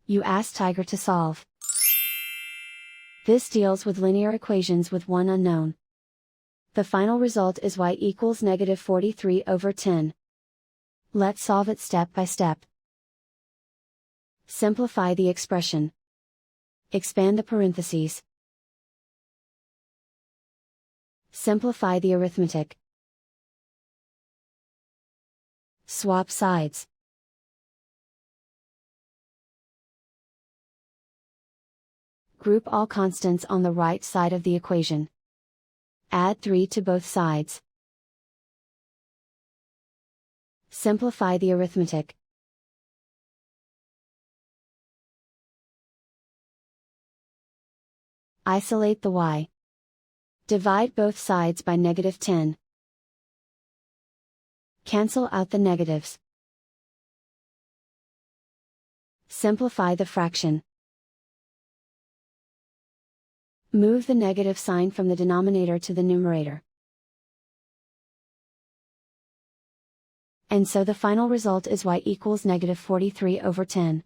You ask Tiger to solve. This deals with linear equations with one unknown. The final result is y equals -43/10. Let's solve it step by step. Simplify the expression. Expand the parentheses. Simplify the arithmetic. Swap sides. Group all constants on the right side of the equation. Add 3 to both sides. Simplify the arithmetic. Isolate the y. Divide both sides by -10. Cancel out the negatives. Simplify the fraction. Move the negative sign from the denominator to the numerator. And so the final result is y equals -43/10.